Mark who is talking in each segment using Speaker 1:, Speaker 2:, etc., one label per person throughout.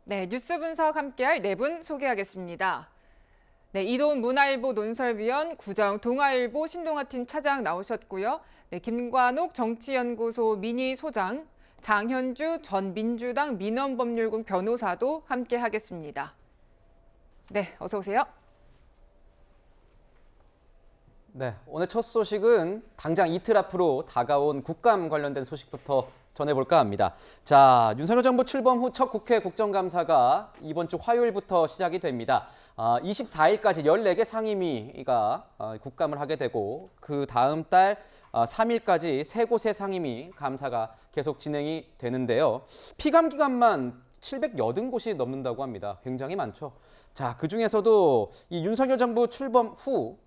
Speaker 1: 네, 뉴스 분석 함께할 네 분 소개하겠습니다. 네, 이도훈 문화일보 논설위원, 구정 동아일보 신동아팀 차장 나오셨고요. 네, 김관옥 정치연구소 미니 소장, 장현주 전 민주당 민원법률국 변호사도 함께하겠습니다. 네, 어서 오세요.
Speaker 2: 네, 오늘 첫 소식은 당장 이틀 앞으로 다가온 국감 관련된 소식부터 전해볼까 합니다. 자, 윤석열 정부 출범 후 첫 국회 국정감사가 이번 주 화요일부터 시작이 됩니다. 24일까지 14개 상임위가 국감을 하게 되고 그 다음 달 3일까지 3곳의 상임위 감사가 계속 진행이 되는데요. 피감 기간만 780곳이 넘는다고 합니다. 굉장히 많죠. 자, 그중에서도 이 윤석열 정부 출범 후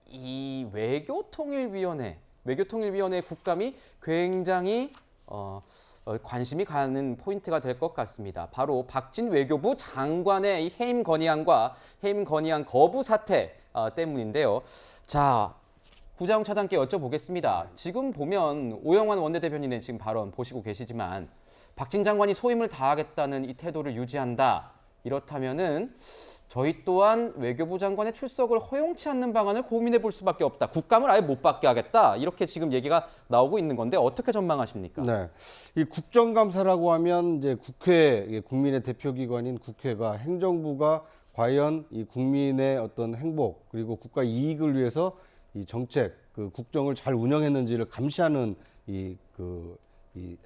Speaker 2: 이 외교통일위원회 국감이 굉장히 관심이 가는 포인트가 될 것 같습니다. 바로 박진 외교부 장관의 이 해임 건의안과 해임 건의안 거부 사태 때문인데요. 자, 구자영 차장께 여쭤보겠습니다. 지금 보면 오영환 원내대변인의 지금 발언 보시고 계시지만 박진 장관이 소임을 다하겠다는 이 태도를 유지한다. 이렇다면은 저희 또한 외교부 장관의 출석을 허용치 않는 방안을 고민해 볼 수밖에 없다. 국감을 아예 못 받게 하겠다. 이렇게 지금 얘기가 나오고 있는 건데 어떻게 전망하십니까?
Speaker 3: 네, 이 국정감사라고 하면 이제 국회, 국민의 대표기관인 국회가 행정부가 과연 이 국민의 어떤 행복 그리고 국가 이익을 위해서 이 정책, 그 국정을 잘 운영했는지를 감시하는 이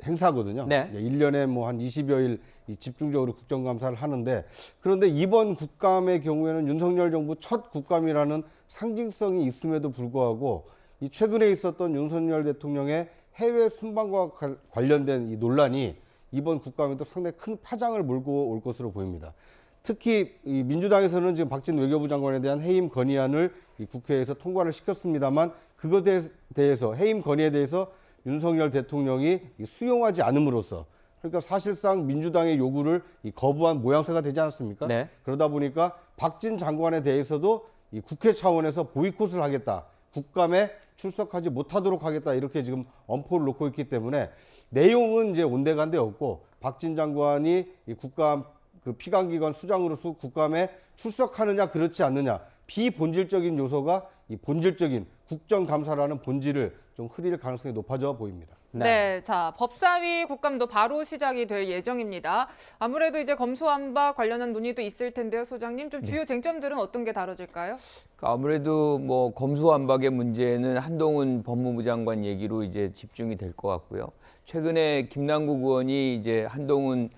Speaker 3: 행사거든요.
Speaker 2: 네.
Speaker 3: 1년에 뭐 한 20여일 집중적으로 국정감사를 하는데, 그런데 이번 국감의 경우에는 윤석열 정부 첫 국감이라는 상징성이 있음에도 불구하고 이 최근에 있었던 윤석열 대통령의 해외 순방과 관련된 이 논란이 이번 국감에도 상당히 큰 파장을 몰고 올 것으로 보입니다. 특히 이 민주당에서는 지금 박진 외교부 장관에 대한 해임 건의안을 이 국회에서 통과를 시켰습니다만, 그것에 대해서 해임 건의에 대해서 윤석열 대통령이 수용하지 않음으로써, 그러니까 사실상 민주당의 요구를 거부한 모양새가 되지 않았습니까?
Speaker 2: 네.
Speaker 3: 그러다 보니까 박진 장관에 대해서도 이 국회 차원에서 보이콧을 하겠다, 국감에 출석하지 못하도록 하겠다, 이렇게 지금 엄포를 놓고 있기 때문에 내용은 이제 온데간데 없고, 박진 장관이 이 국감 피감기관 수장으로서 국감에 출석하느냐 그렇지 않느냐, 비본질적인 요소가 이 본질적인 국정감사라는 본질을 좀 흐릴 가능성이 높아져 보입니다.
Speaker 1: 네, 자, 법사위 국감도 바로 시작이 될 예정입니다. 아무래도 이제 검수완박 관련한 논의도 있을 텐데요, 소장님. 좀 주요 쟁점들은 어떤 게 다뤄질까요?
Speaker 4: 아무래도 뭐 검수완박의 문제는 한동훈 법무부 장관 얘기로 이제 집중이 될 것 같고요. 최근에 김남국 의원이 이제 한동훈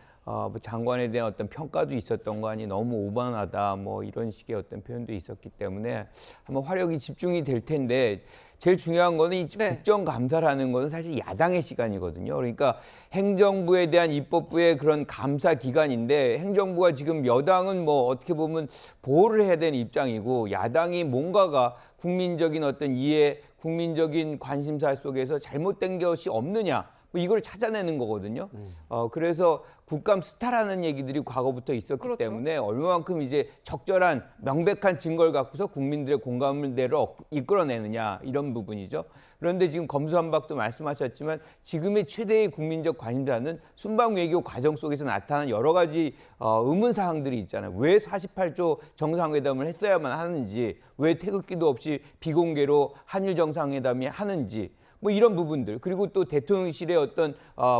Speaker 4: 장관에 대한 어떤 평가도 있었던 거 아니, 너무 오만하다 뭐 이런 식의 어떤 표현도 있었기 때문에 한번 화력이 집중이 될 텐데, 제일 중요한 거는 이 국정감사라는 것은 사실 야당의 시간이거든요. 그러니까 행정부에 대한 입법부의 그런 감사 기간인데, 행정부가 지금 여당은 뭐 어떻게 보면 보호를 해야 되는 입장이고, 야당이 뭔가가 국민적인 어떤 이해, 국민적인 관심사 속에서 잘못된 것이 없느냐, 뭐 이걸 찾아내는 거거든요. 그래서 국감 스타라는 얘기들이 과거부터 있었기
Speaker 1: 그렇죠.
Speaker 4: 때문에 얼마만큼 이제 적절한 명백한 증거를 갖고서 국민들의 공감을 이끌어내느냐, 이런 부분이죠. 그런데 지금 검수완박도 말씀하셨지만 지금의 최대의 국민적 관심사는 순방 외교 과정 속에서 나타난 여러 가지 의문 사항들이 있잖아요. 왜 48조 정상회담을 했어야만 하는지, 왜 태극기도 없이 비공개로 한일 정상회담이 하는지, 뭐 이런 부분들, 그리고 또 대통령실의 어떤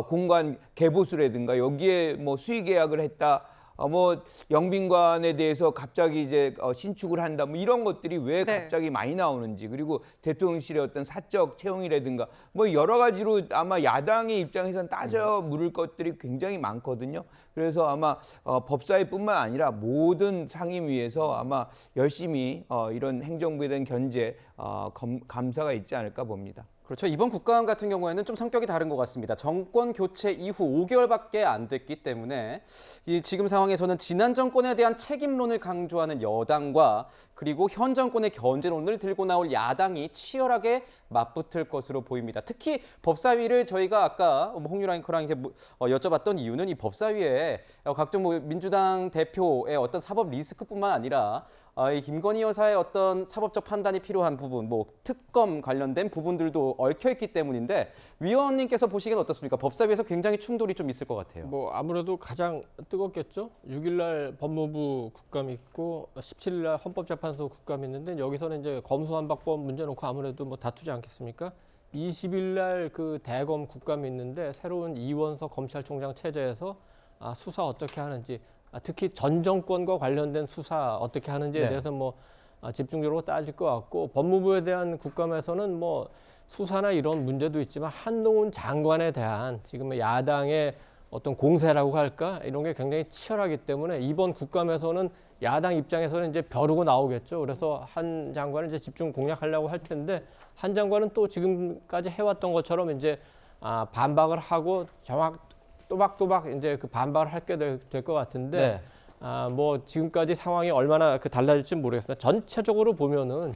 Speaker 4: 공간 개보수라든가 여기에 뭐 수의 계약을 했다, 뭐 영빈관에 대해서 갑자기 이제 신축을 한다, 뭐 이런 것들이 왜 갑자기 많이 나오는지, 그리고 대통령실의 어떤 사적 채용이라든가 뭐 여러 가지로 아마 야당의 입장에서는 따져 물을 것들이 굉장히 많거든요. 그래서 아마 법사위뿐만 아니라 모든 상임위에서 아마 열심히 이런 행정부에 대한 견제, 감사가 있지 않을까 봅니다.
Speaker 2: 그렇죠. 이번 국감 같은 경우에는 좀 성격이 다른 것 같습니다. 정권 교체 이후 5개월밖에 안 됐기 때문에 지금 상황에서는 지난 정권에 대한 책임론을 강조하는 여당과 그리고 현 정권의 견제론을 들고 나올 야당이 치열하게 맞붙을 것으로 보입니다. 특히 법사위를 저희가 아까 홍유라 앵커랑 이제 여쭤봤던 이유는 이 법사위에 각종 민주당 대표의 어떤 사법 리스크뿐만 아니라 이 김건희 여사의 어떤 사법적 판단이 필요한 부분, 특검 관련된 부분들도 얽혀 있기 때문인데 위원님께서 보시기엔 어떻습니까? 법사위에서 굉장히 충돌이 좀 있을 것 같아요.
Speaker 5: 아무래도 가장 뜨겁겠죠. 6일날 법무부 국감이 있고 17일날 헌법재판소 국감이 있는데 여기서는 이제 검수완박법 문제 놓고 아무래도 다투지 않겠습니까? 20일날 그 대검 국감이 있는데 새로운 이원석 검찰총장 체제에서 수사 어떻게 하는지, 특히 전 정권과 관련된 수사 어떻게 하는지에 대해서 집중적으로 따질 것 같고, 법무부에 대한 국감에서는 수사나 이런 문제도 있지만 한동훈 장관에 대한 지금 야당의 어떤 공세라고 할까, 이런 게 굉장히 치열하기 때문에 이번 국감에서는 야당 입장에서는 이제 벼르고 나오겠죠. 그래서 한 장관을 이제 집중 공략하려고 할 텐데, 한 장관은 또 지금까지 해왔던 것처럼 이제 반박을 하고 또박또박 이제 그 반박을 하게 될 것 같은데, 지금까지 상황이 얼마나 달라질지 모르겠습니다. 전체적으로 보면은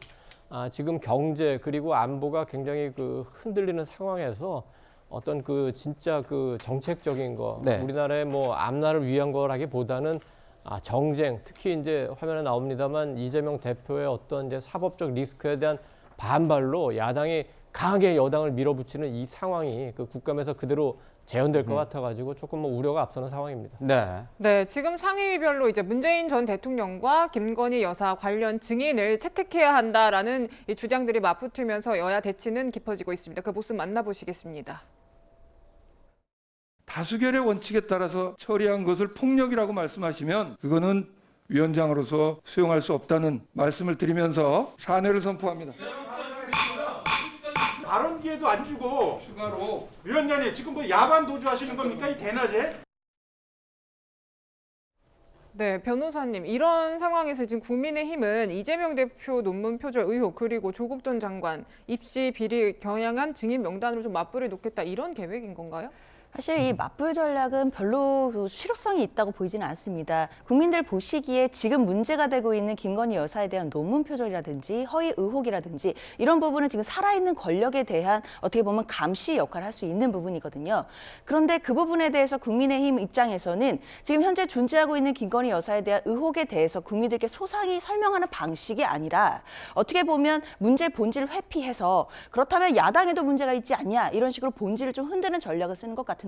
Speaker 5: 지금 경제 그리고 안보가 굉장히 흔들리는 상황에서 어떤 진짜 정책적인 거, 우리나라의 앞날을 위한 거라기보다는 정쟁, 특히 이제 화면에 나옵니다만 이재명 대표의 어떤 이제 사법적 리스크에 대한 반발로 야당이 강하게 여당을 밀어붙이는 이 상황이 국감에서 그대로 재현될 것 같아가지고 조금 우려가 앞서는 상황입니다.
Speaker 1: 네, 지금 상임위별로 이제 문재인 전 대통령과 김건희 여사 관련 증인을 채택해야 한다라는 이 주장들이 맞붙으면서 여야 대치는 깊어지고 있습니다. 그 모습 만나보시겠습니다.
Speaker 6: 다수결의 원칙에 따라서 처리한 것을 폭력이라고 말씀하시면 그거는 위원장으로서 수용할 수 없다는 말씀을 드리면서 사퇴를 선포합니다.
Speaker 7: 발언 기회도 안 주고 추가로 위원장님 지금 야반 도주하시는 겁니까, 이 대낮에?
Speaker 1: 네, 변호사님, 이런 상황에서 지금 국민의힘은 이재명 대표 논문 표절 의혹 그리고 조국 전 장관 입시 비리 경향한 증인 명단으로 좀 맞불을 놓겠다, 이런 계획인 건가요?
Speaker 8: 사실 이 맞불 전략은 별로 실효성이 있다고 보이지는 않습니다. 국민들 보시기에 지금 문제가 되고 있는 김건희 여사에 대한 논문 표절이라든지 허위 의혹이라든지 이런 부분은 지금 살아있는 권력에 대한 어떻게 보면 감시 역할을 할 수 있는 부분이거든요. 그런데 그 부분에 대해서 국민의힘 입장에서는 지금 현재 존재하고 있는 김건희 여사에 대한 의혹에 대해서 국민들께 소상히 설명하는 방식이 아니라 어떻게 보면 문제 본질을 회피해서 그렇다면 야당에도 문제가 있지 않냐, 이런 식으로 본질을 좀 흔드는 전략을 쓰는 것 같은데요.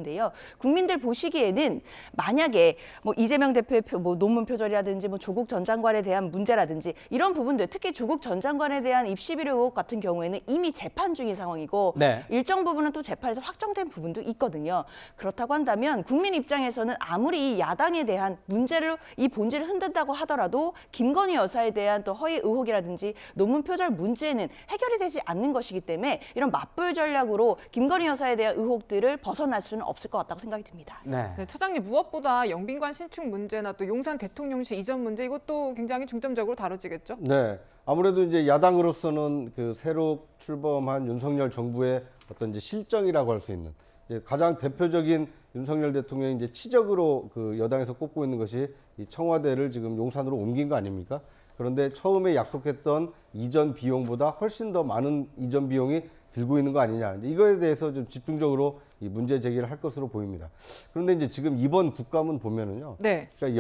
Speaker 8: 국민들 보시기에는 만약에 이재명 대표의 논문 표절이라든지 조국 전 장관에 대한 문제라든지 이런 부분들, 특히 조국 전 장관에 대한 입시 비리 의혹 같은 경우에는 이미 재판 중인 상황이고 일정 부분은 또 재판에서 확정된 부분도 있거든요. 그렇다고 한다면 국민 입장에서는 아무리 이 야당에 대한 문제를, 이 본질을 흔든다고 하더라도 김건희 여사에 대한 또 허위 의혹이라든지 논문 표절 문제는 해결이 되지 않는 것이기 때문에 이런 맞불 전략으로 김건희 여사에 대한 의혹들을 벗어날 수는 없을 것 같다고 생각이 듭니다.
Speaker 1: 네, 차장님, 무엇보다 영빈관 신축 문제나 또 용산 대통령실 이전 문제, 이것도 굉장히 중점적으로 다뤄지겠죠?
Speaker 3: 네, 아무래도 이제 야당으로서는 새로 출범한 윤석열 정부의 어떤 이제 실정이라고 할 수 있는 이제 가장 대표적인 윤석열 대통령이 이제 치적으로 여당에서 꼽고 있는 것이 이 청와대를 지금 용산으로 옮긴 거 아닙니까? 그런데 처음에 약속했던 이전 비용보다 훨씬 더 많은 이전 비용이 들고 있는 거 아니냐, 이거에 대해서 좀 집중적으로 이 문제 제기를 할 것으로 보입니다. 그런데 이제 지금 이번 국감은 보면은요, 그러니까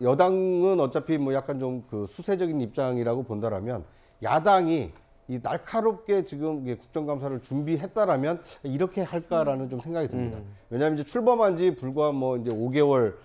Speaker 3: 여당은 어차피 약간 좀 수세적인 입장이라고 본다라면 야당이 이 날카롭게 지금 국정감사를 준비했다라면 이렇게 할까라는 좀 생각이 듭니다. 왜냐하면 이제 출범한 지 불과 이제 5개월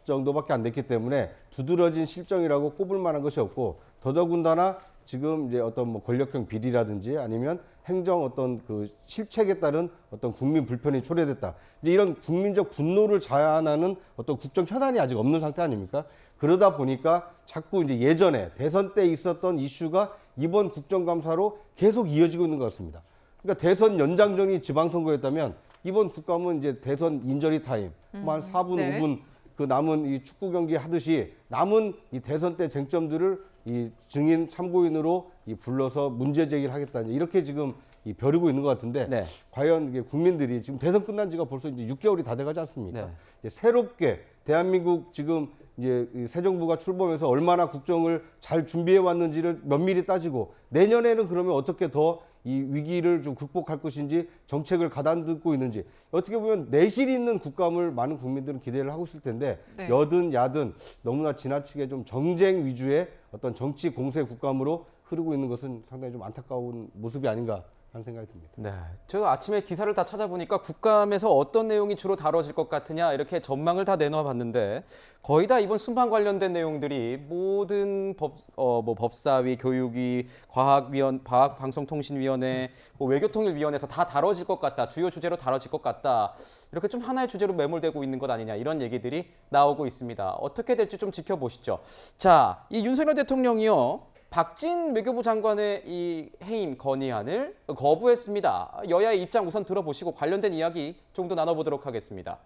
Speaker 3: 정도밖에 안 됐기 때문에 두드러진 실정이라고 꼽을 만한 것이 없고, 더더군다나 지금 이제 어떤 권력형 비리라든지 아니면 행정 어떤 실책에 따른 어떤 국민 불편이 초래됐다, 이제 이런 국민적 분노를 자아내는 어떤 국정 현안이 아직 없는 상태 아닙니까? 그러다 보니까 자꾸 이제 예전에 대선 때 있었던 이슈가 이번 국정감사로 계속 이어지고 있는 것 같습니다. 그러니까 대선 연장전이 지방선거였다면 이번 국감은 이제 대선 인저리 타임, 한 4분, 5분 남은 이 축구 경기 하듯이 남은 이 대선 때 쟁점들을 이 증인 참고인으로 불러서 문제 제기를 하겠다, 이렇게 지금 벼르고 있는 것 같은데, 과연 이게 국민들이 지금 대선 끝난 지가 벌써 이제 6개월이 다 돼가지 않습니까? 이제 새롭게 대한민국 지금 이제 새 정부가 출범해서 얼마나 국정을 잘 준비해 왔는지를 면밀히 따지고 내년에는 그러면 어떻게 더 이 위기를 좀 극복할 것인지 정책을 가다듬고 있는지 어떻게 보면 내실 있는 국감을 많은 국민들은 기대를 하고 있을 텐데
Speaker 1: 네.
Speaker 3: 여든 야든 너무나 지나치게 좀 정쟁 위주의 어떤 정치 공세 국감으로 흐르고 있는 것은 상당히 좀 안타까운 모습이 아닌가 하는 생각이 듭니다.
Speaker 2: 네, 저 아침에 기사를 다 찾아보니까 국감에서 어떤 내용이 주로 다뤄질 것 같으냐 이렇게 전망을 다 내놓아 봤는데 거의 다 이번 순방 관련된 내용들이 모든 법사위, 교육위, 과학방송통신위원회, 외교통일위원회에서 다 다뤄질 것 같다, 주요 주제로 다뤄질 것 같다 이렇게 좀 하나의 주제로 매몰되고 있는 것 아니냐 이런 얘기들이 나오고 있습니다. 어떻게 될지 좀 지켜보시죠. 자, 이 윤석열 대통령이요. 박진 외교부 장관의 이 해임 건의안을 거부했습니다. 여야의 입장 우선 들어보시고 관련된 이야기 좀 더 나눠보도록 하겠습니다.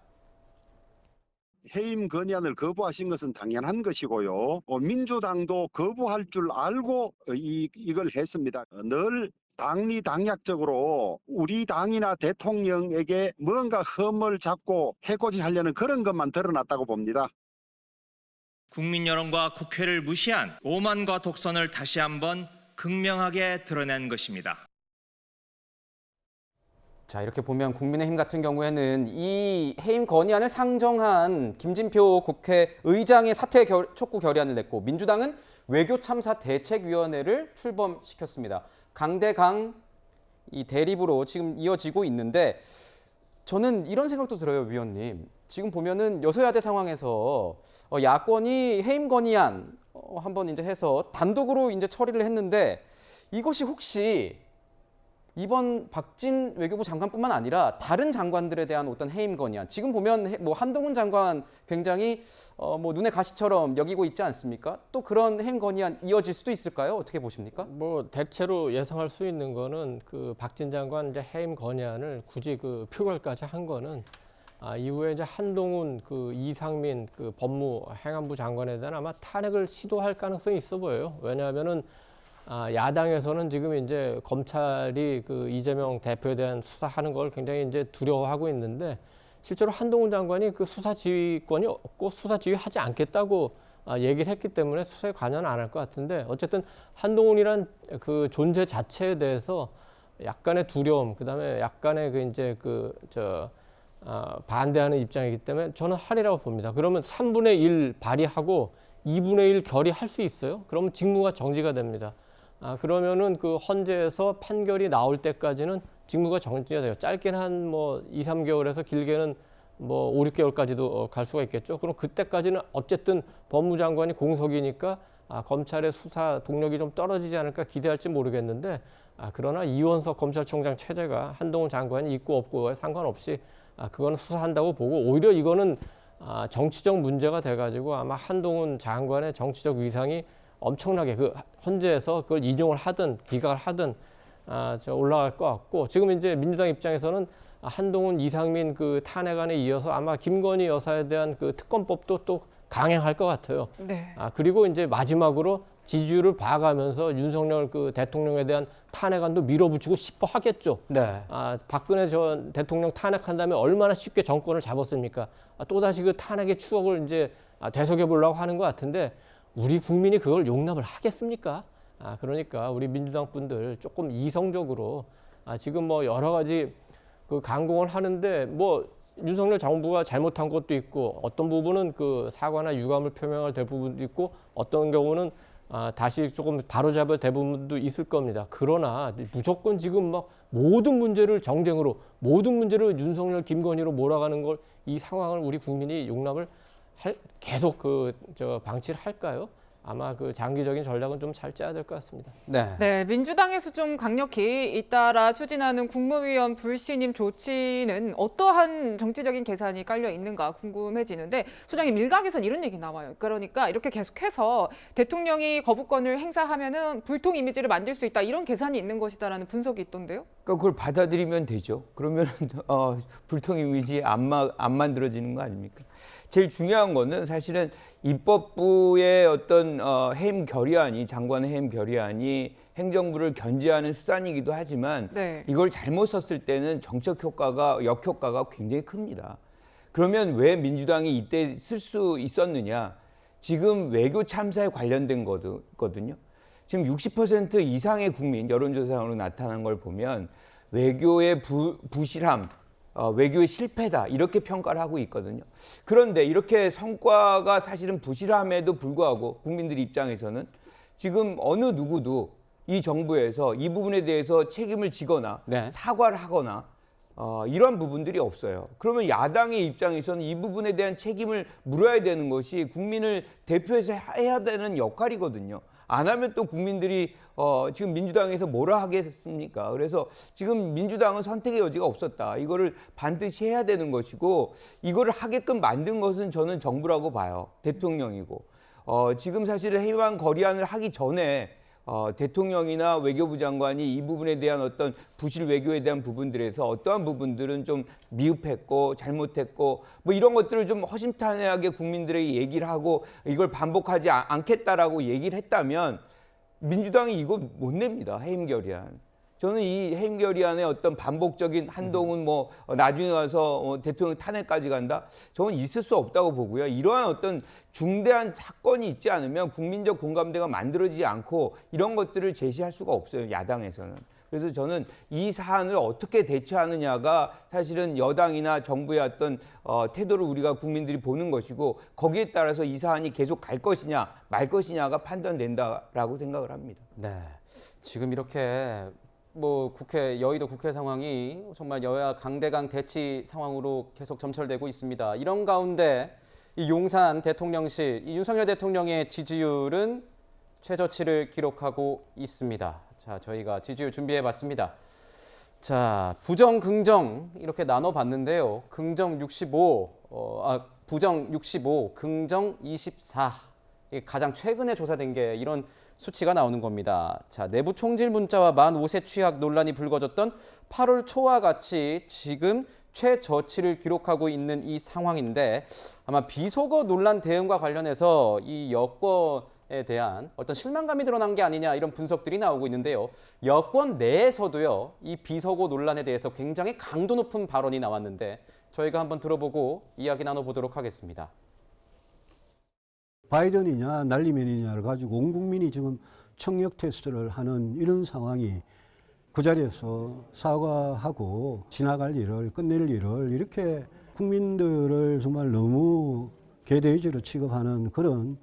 Speaker 9: 해임 건의안을 거부하신 것은 당연한 것이고요. 민주당도 거부할 줄 알고 이걸 했습니다. 늘 당리당략적으로 우리 당이나 대통령에게 뭔가 흠을 잡고 해코지하려는 그런 것만 드러났다고 봅니다.
Speaker 10: 국민 여론과 국회를 무시한 오만과 독선을 다시 한번 극명하게 드러낸 것입니다.
Speaker 2: 자, 이렇게 보면 국민의힘 같은 경우에는 이 해임 건의안을 상정한 김진표 국회의장의 사퇴 촉구 결의안을 냈고 민주당은 외교참사 대책위원회를 출범시켰습니다. 강대강 이 대립으로 지금 이어지고 있는데 저는 이런 생각도 들어요, 위원님. 지금 보면은 여소야대 상황에서 야권이 해임 건의안 한번 이제 해서 단독으로 이제 처리를 했는데 이것이 혹시 이번 박진 외교부 장관뿐만 아니라 다른 장관들에 대한 어떤 해임 건의안 지금 보면 뭐 한동훈 장관 굉장히 뭐 눈의 가시처럼 여기고 있지 않습니까? 또 그런 해임 건의안 이어질 수도 있을까요? 어떻게 보십니까?
Speaker 5: 뭐 대체로 예상할 수 있는 거는 그 박진 장관 이제 해임 건의안을 굳이 그 표결까지 한 거는 이후에 이제 한동훈 그 이상민 그 법무 행안부 장관에 대한 아마 탄핵을 시도할 가능성이 있어 보여요. 왜냐하면은 야당에서는 지금 이제 검찰이 그 이재명 대표에 대한 수사하는 걸 굉장히 이제 두려워하고 있는데 실제로 한동훈 장관이 그 수사 지휘권이 없고 수사 지휘하지 않겠다고 얘기를 했기 때문에 수사에 관여는 안 할 것 같은데 어쨌든 한동훈이란 그 존재 자체에 대해서 약간의 두려움, 그다음에 약간의 그 이제 반대하는 입장이기 때문에 저는 하리라고 봅니다. 그러면 3분의 1 발의하고 2분의 1 결의할 수 있어요. 그러면 직무가 정지가 됩니다. 그러면은 그 헌재에서 판결이 나올 때까지는 직무가 정지가 돼요. 짧게는 한 뭐 2, 3개월에서 길게는 뭐 5, 6개월까지도 갈 수가 있겠죠. 그럼 그때까지는 어쨌든 법무장관이 공석이니까 검찰의 수사 동력이 좀 떨어지지 않을까 기대할지 모르겠는데 그러나 이원석 검찰총장 체제가 한동훈 장관이 있고 없고에 상관없이 그거는 수사한다고 보고 오히려 이거는 정치적 문제가 돼가지고 아마 한동훈 장관의 정치적 위상이 엄청나게 그 헌재에서 그걸 인용을 하든 기각을 하든 올라갈 것 같고 지금 이제 민주당 입장에서는 한동훈 이상민 그 탄핵안에 이어서 아마 김건희 여사에 대한 그 특검법도 또 강행할 것 같아요.
Speaker 1: 네.
Speaker 5: 그리고 이제 마지막으로 지지율을 봐가면서 윤석열 그 대통령에 대한 탄핵안도 밀어붙이고 싶어 하겠죠.
Speaker 2: 네.
Speaker 5: 박근혜 전 대통령 탄핵한 다음에 얼마나 쉽게 정권을 잡았습니까? 또다시 그 탄핵의 추억을 이제 되새겨 보려고 하는 것 같은데 우리 국민이 그걸 용납을 하겠습니까? 그러니까 우리 민주당 분들 조금 이성적으로 지금 뭐 여러 가지 그 강공을 하는데 뭐 윤석열 정부가 잘못한 것도 있고 어떤 부분은 그 사과나 유감을 표명할 될 부분도 있고 어떤 경우는 다시 조금 바로잡아야 될 부분도 있을 겁니다. 그러나 무조건 지금 막 모든 문제를 정쟁으로 모든 문제를 윤석열 김건희로 몰아가는 걸 이 상황을 우리 국민이 용납을 계속 방치를 할까요? 아마 그 장기적인 전략은 좀 잘 짜야 될 것 같습니다.
Speaker 2: 네.
Speaker 1: 네, 민주당에서 좀 강력히 잇따라 추진하는 국무위원 불신임 조치는 어떠한 정치적인 계산이 깔려 있는가 궁금해지는데 소장님 일각에선 이런 얘기 나와요. 그러니까 이렇게 계속해서 대통령이 거부권을 행사하면은 불통 이미지를 만들 수 있다 이런 계산이 있는 것이다라는 분석이 있던데요.
Speaker 4: 그러니까 그걸 받아들이면 되죠. 그러면 불통 이미지 안 만들어지는 거 아닙니까? 제일 중요한 거는 사실은 입법부의 어떤 해임 결의안이 장관의 해임 결의안이 행정부를 견제하는 수단이기도 하지만
Speaker 1: 네.
Speaker 4: 이걸 잘못 썼을 때는 정책 효과가 역효과가 굉장히 큽니다. 그러면 왜 민주당이 이때 쓸 수 있었느냐? 지금 외교 참사에 관련된 거거든요. 지금 60% 이상의 국민 여론조사로 나타난 걸 보면 외교의 부실함, 외교의 실패다 이렇게 평가를 하고 있거든요. 그런데 이렇게 성과가 사실은 부실함에도 불구하고 국민들 입장에서는 지금 어느 누구도 이 정부에서 이 부분에 대해서 책임을 지거나
Speaker 2: 네.
Speaker 4: 사과를 하거나 이런 부분들이 없어요. 그러면 야당의 입장에서는 이 부분에 대한 책임을 물어야 되는 것이 국민을 대표해서 해야 되는 역할이거든요. 안 하면 또 국민들이 지금 민주당에서 뭐라 하겠습니까? 그래서 지금 민주당은 선택의 여지가 없었다. 이거를 반드시 해야 되는 것이고 이거를 하게끔 만든 것은 저는 정부라고 봐요. 대통령이고. 지금 사실 해방 거리안을 하기 전에 대통령이나 외교부 장관이 이 부분에 대한 어떤 부실 외교에 대한 부분들에서 어떠한 부분들은 좀 미흡했고 잘못했고 뭐 이런 것들을 좀 허심탄회하게 국민들에게 얘기를 하고 이걸 반복하지 않겠다라고 얘기를 했다면 민주당이 이거 못 냅니다. 해임 결의안. 저는 이 해임 결의안의 어떤 반복적인 한동훈 뭐 나중에 가서 대통령 탄핵까지 간다. 저는 있을 수 없다고 보고요. 이러한 어떤 중대한 사건이 있지 않으면 국민적 공감대가 만들어지지 않고 이런 것들을 제시할 수가 없어요. 야당에서는. 그래서 저는 이 사안을 어떻게 대처하느냐가 사실은 여당이나 정부의 어떤 태도를 우리가 국민들이 보는 것이고 거기에 따라서 이 사안이 계속 갈 것이냐 말 것이냐가 판단된다라고 생각을 합니다.
Speaker 2: 네, 지금 이렇게 뭐 여의도 국회 상황이 정말 여야 강대강 대치 상황으로 계속 점철되고 있습니다. 이런 가운데 이 용산 대통령실, 이 윤석열 대통령의 지지율은 최저치를 기록하고 있습니다. 자, 저희가 지지율 준비해봤습니다. 자, 부정, 긍정 이렇게 나눠봤는데요. 긍정 65, 부정 65, 긍정 24. 이게 가장 최근에 조사된 게 이런 수치가 나오는 겁니다. 자, 내부 총질 문자와 만 5세 취학 논란이 불거졌던 8월 초와 같이 지금 최저치를 기록하고 있는 이 상황인데 아마 비속어 논란 대응과 관련해서 이 여권에 대한 어떤 실망감이 드러난 게 아니냐 이런 분석들이 나오고 있는데요. 여권 내에서도요, 이 비속어 논란에 대해서 굉장히 강도 높은 발언이 나왔는데 저희가 한번 들어보고 이야기 나눠보도록 하겠습니다.
Speaker 11: 바이든이냐 날리면이냐를 가지고 온 국민이 지금 청력 테스트를 하는 이런 상황이 그 자리에서 사과하고 지나갈 일을 끝낼 일을 이렇게 국민들을 정말 너무 개돼지로 취급하는 그런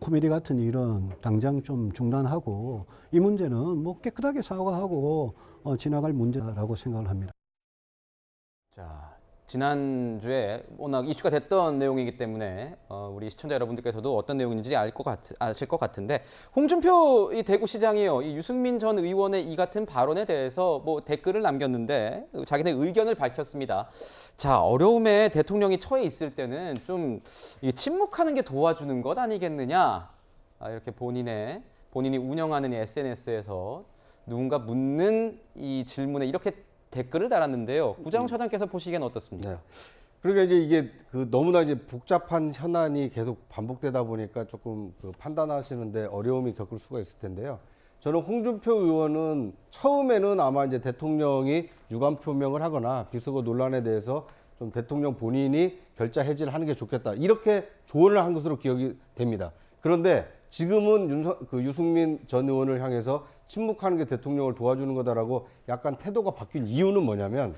Speaker 11: 코미디 같은 일은 당장 좀 중단하고 이 문제는 뭐 깨끗하게 사과하고 지나갈 문제라고 생각을 합니다.
Speaker 2: 자, 지난주에 워낙 이슈가 됐던 내용이기 때문에 우리 시청자 여러분들께서도 어떤 내용인지 아실 것 같은데 홍준표 이 대구시장이요, 이 유승민 전 의원의 이 같은 발언에 대해서 뭐 댓글을 남겼는데 자기네 의견을 밝혔습니다. 자, 어려움에 대통령이 처해 있을 때는 좀 침묵하는 게 도와주는 것 아니겠느냐, 이렇게 본인이 운영하는 SNS에서 누군가 묻는 이 질문에 이렇게 댓글을 달았는데요. 구자웅 차장께서 보시기엔 어떻습니까?
Speaker 3: 네. 그러니까 이제 이게 너무나 이제 복잡한 현안이 계속 반복되다 보니까 조금 판단하시는데 어려움이 겪을 수가 있을 텐데요. 저는 홍준표 의원은 처음에는 아마 이제 대통령이 유감 표명을 하거나 비속어 논란에 대해서 좀 대통령 본인이 결자 해지를 하는 게 좋겠다 이렇게 조언을 한 것으로 기억이 됩니다. 그런데 지금은 유승민 전 의원을 향해서 침묵하는 게 대통령을 도와주는 거다라고 약간 태도가 바뀐 이유는 뭐냐면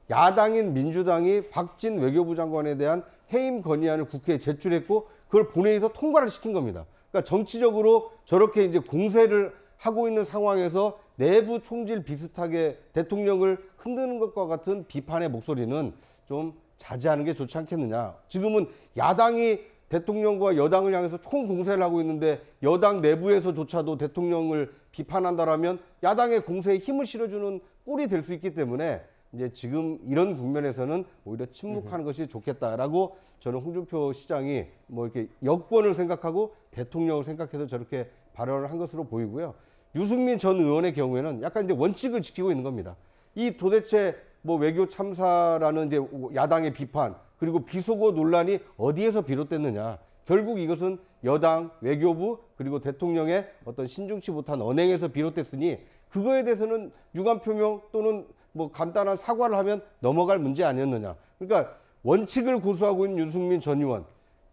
Speaker 3: 야당인 민주당이 박진 외교부 장관에 대한 해임 건의안을 국회에 제출했고 그걸 본회의에서 통과를 시킨 겁니다. 그러니까 정치적으로 저렇게 이제 공세를 하고 있는 상황에서 내부 총질 비슷하게 대통령을 흔드는 것과 같은 비판의 목소리는 좀 자제하는 게 좋지 않겠느냐. 지금은 야당이 대통령과 여당을 향해서 총공세를 하고 있는데 여당 내부에서조차도 대통령을 비판한다라면 야당의 공세에 힘을 실어주는 꼴이 될 수 있기 때문에 이제 지금 이런 국면에서는 오히려 침묵하는 것이 좋겠다라고 저는 홍준표 시장이 뭐 이렇게 여권을 생각하고 대통령을 생각해서 저렇게 발언을 한 것으로 보이고요. 유승민 전 의원의 경우에는 약간 이제 원칙을 지키고 있는 겁니다. 이 도대체 뭐 외교 참사라는 이제 야당의 비판 그리고 비속어 논란이 어디에서 비롯됐느냐. 결국 이것은 여당, 외교부 그리고 대통령의 어떤 신중치 못한 언행에서 비롯됐으니 그거에 대해서는 유감 표명 또는 뭐 간단한 사과를 하면 넘어갈 문제 아니었느냐. 그러니까 원칙을 고수하고 있는 유승민 전 의원,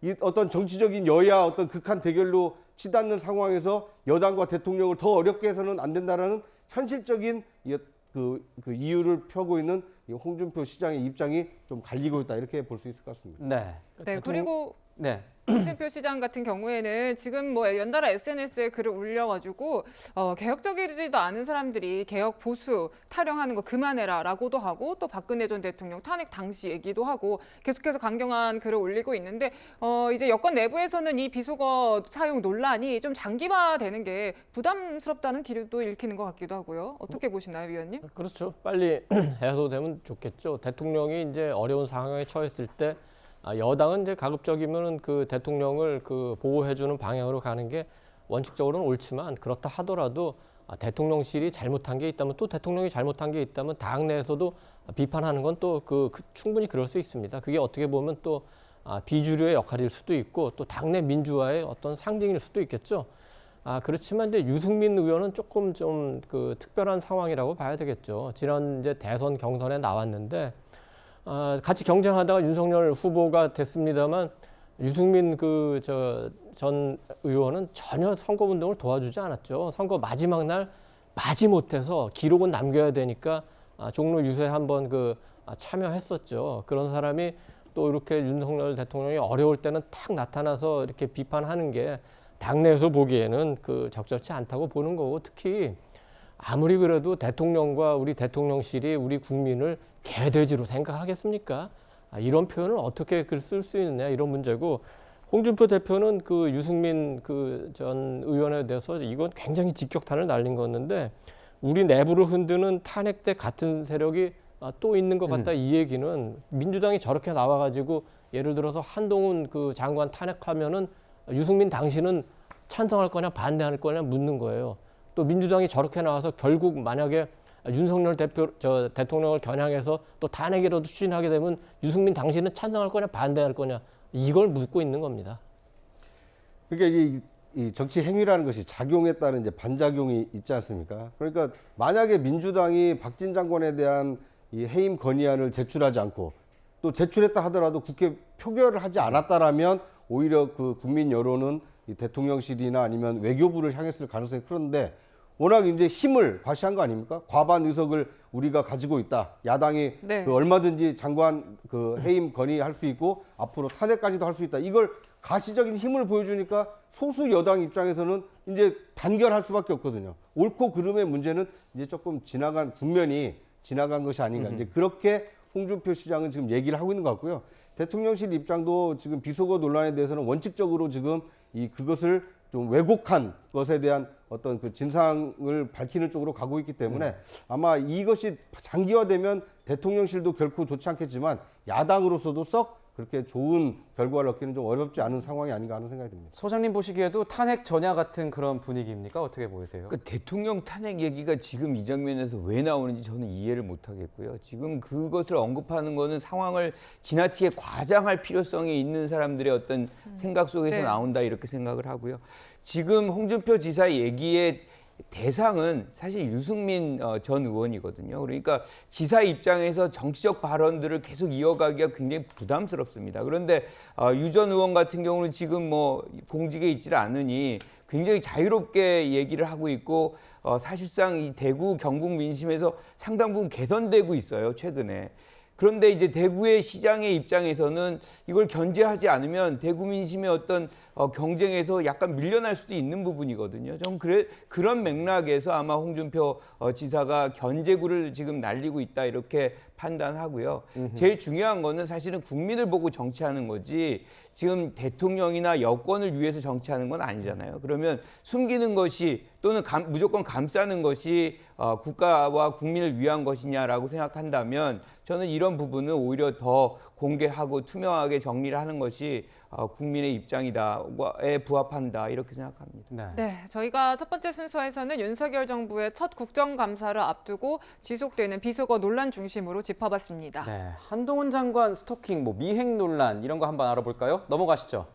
Speaker 3: 이 어떤 정치적인 여야 어떤 극한 대결로 치닫는 상황에서 여당과 대통령을 더 어렵게 해서는 안 된다라는 현실적인 그 이유를 펴고 있는 이 홍준표 시장의 입장이 좀 갈리고 있다 이렇게 볼 수 있을 것 같습니다.
Speaker 2: 네.
Speaker 1: 네, 그리고
Speaker 2: 네.
Speaker 1: 홍준표 시장 같은 경우에는 지금 뭐 연달아 SNS에 글을 올려가지고 개혁적이지도 않은 사람들이 개혁 보수 타령하는 거 그만해라라고도 하고 또 박근혜 전 대통령 탄핵 당시 얘기도 하고 계속해서 강경한 글을 올리고 있는데 이제 여권 내부에서는 이 비속어 사용 논란이 좀 장기화되는 게 부담스럽다는 기류도 읽히는 것 같기도 하고요. 어떻게 보시나요, 위원님?
Speaker 5: 그렇죠. 빨리 해소되면 좋겠죠. 대통령이 이제 어려운 상황에 처했을 때 여당은 이제 가급적이면은 그 대통령을 그 보호해주는 방향으로 가는 게 원칙적으로는 옳지만 그렇다 하더라도 대통령실이 잘못한 게 있다면 또 대통령이 잘못한 게 있다면 당 내에서도 비판하는 건 또 충분히 그럴 수 있습니다. 그게 어떻게 보면 또 비주류의 역할일 수도 있고 또 당내 민주화의 어떤 상징일 수도 있겠죠. 그렇지만 이제 유승민 의원은 조금 좀 그 특별한 상황이라고 봐야 되겠죠. 지난 이제 대선 경선에 나왔는데. 같이 경쟁하다가 윤석열 후보가 됐습니다만 유승민 전 의원은 전혀 선거 운동을 도와주지 않았죠. 선거 마지막 날 마지못해서 기록은 남겨야 되니까 종로 유세에 한번 참여했었죠. 그런 사람이 또 이렇게 윤석열 대통령이 어려울 때는 탁 나타나서 이렇게 비판하는 게 당내에서 보기에는 적절치 않다고 보는 거고 특히 아무리 그래도 대통령과 우리 대통령실이 우리 국민을 개돼지로 생각하겠습니까? 이런 표현을 어떻게 쓸 수 있느냐 이런 문제고 홍준표 대표는 유승민 전 의원에 대해서 이건 굉장히 직격탄을 날린 거였는데 우리 내부를 흔드는 탄핵 때 같은 세력이 또 있는 것 같다 이 얘기는 민주당이 저렇게 나와가지고 예를 들어서 한동훈 장관 탄핵하면은 유승민 당신은 찬성할 거냐 반대할 거냐 묻는 거예요. 또 민주당이 저렇게 나와서 결국 만약에 윤석열 대통령을 겨냥해서 또 탄핵이라도 추진하게 되면 유승민 당신은 찬성할 거냐 반대할 거냐 이걸 묻고 있는 겁니다.
Speaker 3: 그러니까 이 정치 행위라는 것이 작용에 따른 이제 반작용이 있지 않습니까? 그러니까 만약에 민주당이 박진 장관에 대한 이 해임 건의안을 제출하지 않고 또 제출했다 하더라도 국회 표결을 하지 않았다라면 오히려 국민 여론은 이 대통령실이나 아니면 외교부를 향했을 가능성이 그런데 워낙 이제 힘을 과시한 거 아닙니까? 과반 의석을 우리가 가지고 있다. 야당이
Speaker 1: 네.
Speaker 3: 얼마든지 장관 해임 건의할 수 있고 앞으로 탄핵까지도 할 수 있다. 이걸 가시적인 힘을 보여주니까 소수 여당 입장에서는 이제 단결할 수밖에 없거든요. 옳고 그름의 문제는 이제 조금 국면이 지나간 것이 아닌가. 이제 그렇게 홍준표 시장은 지금 얘기를 하고 있는 것 같고요. 대통령실 입장도 지금 비속어 논란에 대해서는 원칙적으로 지금 그것을 좀 왜곡한 것에 대한 어떤 진상을 밝히는 쪽으로 가고 있기 때문에 아마 이것이 장기화되면 대통령실도 결코 좋지 않겠지만 야당으로서도 썩 그렇게 좋은 결과를 얻기는 좀 어렵지 않은 상황이 아닌가 하는 생각이 듭니다.
Speaker 2: 소장님 보시기에도 탄핵 전야 같은 그런 분위기입니까? 어떻게 보이세요?
Speaker 4: 대통령 탄핵 얘기가 지금 이 장면에서 왜 나오는지 저는 이해를 못 하겠고요. 지금 그것을 언급하는 거는 상황을 지나치게 과장할 필요성이 있는 사람들의 어떤 생각 속에서 나온다 이렇게 생각을 하고요. 지금 홍준표 지사의 얘기에 대상은 사실 유승민 전 의원이거든요. 그러니까 지사 입장에서 정치적 발언들을 계속 이어가기가 굉장히 부담스럽습니다. 그런데 유 전 의원 같은 경우는 지금 공직에 있질 않으니 굉장히 자유롭게 얘기를 하고 있고 사실상 이 대구 경북 민심에서 상당 부분 개선되고 있어요, 최근에. 그런데 이제 대구의 시장의 입장에서는 이걸 견제하지 않으면 대구 민심의 어떤 경쟁에서 약간 밀려날 수도 있는 부분이거든요. 좀 그런 맥락에서 아마 홍준표 지사가 견제구를 지금 날리고 있다 이렇게 판단하고요. 제일 중요한 거는 사실은 국민을 보고 정치하는 거지 지금 대통령이나 여권을 위해서 정치하는 건 아니잖아요. 그러면 숨기는 것이 또는 무조건 감싸는 것이 국가와 국민을 위한 것이냐라고 생각한다면 저는 이런 부분은 오히려 더 공개하고 투명하게 정리를 하는 것이 국민의 입장이다에 부합한다 이렇게 생각합니다.
Speaker 1: 네, 저희가 첫 번째 순서에서는 윤석열 정부의 첫 국정감사를 앞두고 지속되는 비속어 논란 중심으로 짚어봤습니다.
Speaker 2: 네, 한동훈 장관 스토킹, 미행 논란 이런 거 한번 알아볼까요? 넘어가시죠.